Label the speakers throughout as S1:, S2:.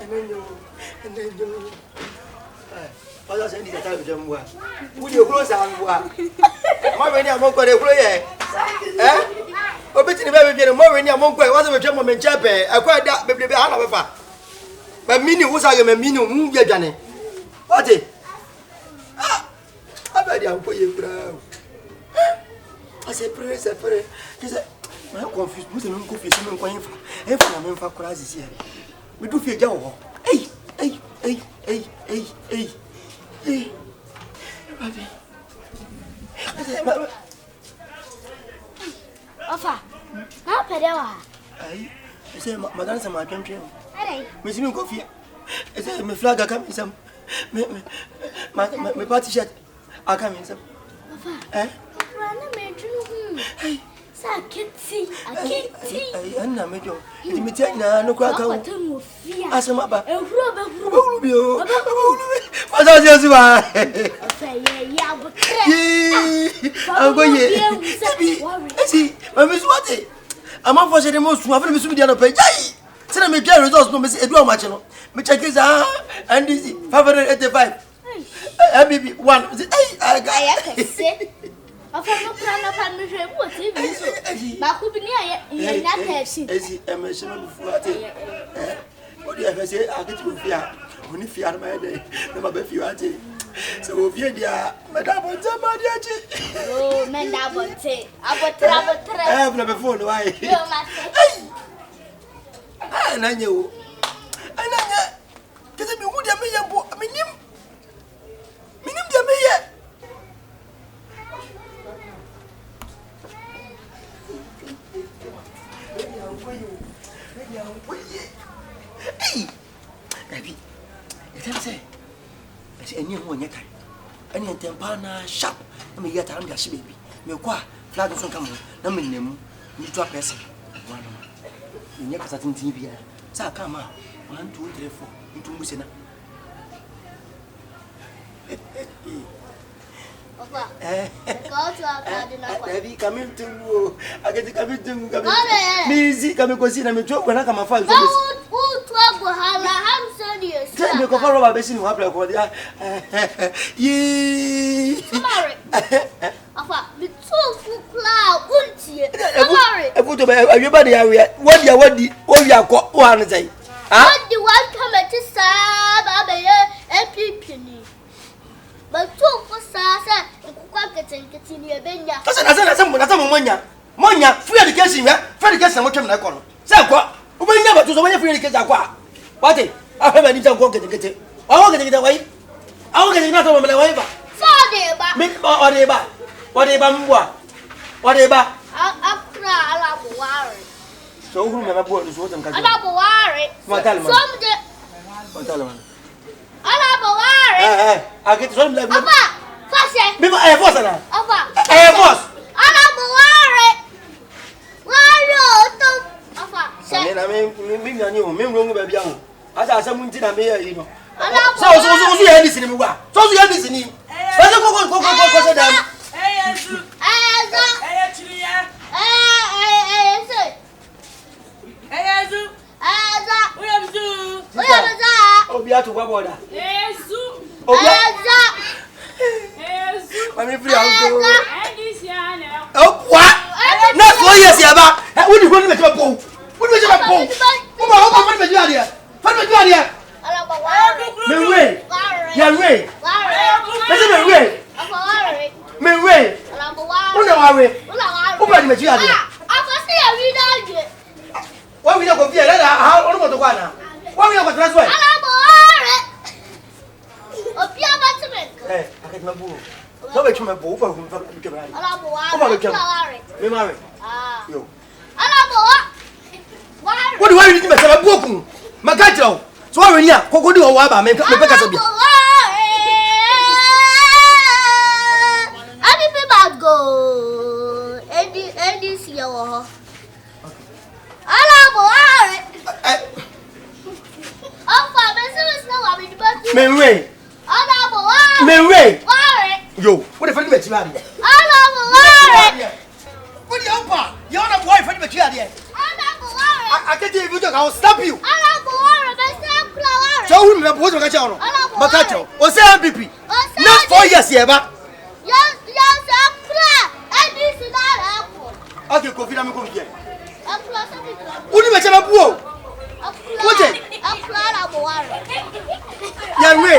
S1: And then you. I was saying, "I tell them what. Would you close our work? My way, I'm going to play. Eh? Obetting the baby, more when you're monk, wasn't a gentleman chapel. I quite that baby. But meaning was I am a minimum, you're Johnny. What it? I bet I'll put you proud. I said, pray, pray. He said, I'm confused. Who's the non confused? I'm going for every man for crisis here. We do fear Joe. Hey.
S2: Ofa, how pedewa?
S1: I say, Madame, some my country. Miss you coffee. I say, my flag, I come in some. My party shirt, I come in some. Eh? Hey,
S2: Akete.
S1: I know, my job. You may take no crack. I said, my back. Oh, what does you I'm going to see. My Miss Watty. I'm not for the most one of the other page. Tell me, Jerry, those moments, a drum match. Me check his and this 585. Maybe one. I got it.
S2: I found no plan of what TV. But who be near that?
S1: I'm a shame before. What do you ever say? I'll get you fear. Only fear my day. Never be few. So if you're there, Madame,
S2: oh, man, I want to. I
S1: have never phone. Why? And I knew. Does it mean what I mean? Minim the mayor. Hey, Abby, you can say, I say, any one yet. Any tempana sharp, I may get around your baby. Me qua, flag of some come, no minimum, you drop person. One, you never sat in TV. So come on, 1, 2, 3, 4, into Musina. Baby, come into you. I get to come into me. Easy, come and consider me joke when I come and find you. Tell me, go for a basin. What ye? Everybody, what you are caught one say?
S2: What do you want to come to say? MP3NINS3M. But two for Sasa and Kokotii near Benya.
S1: Monya, free education, free education, what can I call? Say what? We never to the way free education. What? I have any time to get it. I won't get it away. I won't get it out of my way. Whatever.
S2: I'll cry. Waawe.
S1: So who never bought this water?
S2: Waawe.
S1: I get some level.
S2: Papa,
S1: Before I was an
S2: I was.
S1: I mean, baby. I got someone to me, you know. So you had this in him. So you had this in him. I'm free. Oh, what? Not 4 years, Yaba. What do you want to make a bow? What do you want to make a bow? What do you want to make? So I really Kokotii or Waawe make a bit.
S2: Go. Eddie, see your.
S1: Yo, what if I met you out here? What do you want? You're not a boyfriend, but you are here. I can't even talk. I'll stop you. So who me bozo ka chao no. Makacho. O say MPP. Next 4 years here ba.
S2: Yes, akra. This is not apple.
S1: Okay, Kofi na me come here.
S2: Akra so big.
S1: Uni me chama buo. What?
S2: Akra la boare.
S1: Yanwe.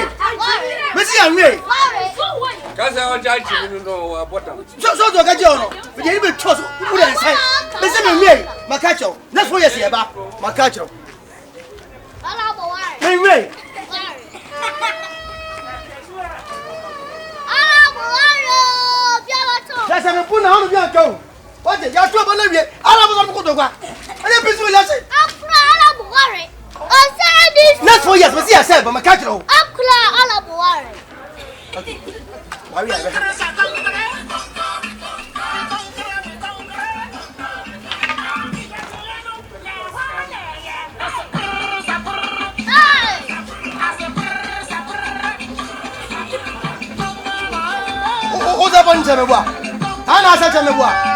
S1: Mesi yanwe.
S3: Kasa on charge no bottom.
S1: So do ka chao no. We dey be trust who dey inside. Mesi me me. Makacho. Next 4 years here ba. Makacho.
S2: Ala boare.
S1: Yanwe. That's a puna on the go. What is your trouble? I don't know what I am busy. Let's for yes, but see, I said, but my catcher. What's up on Jamaica? I'm not such a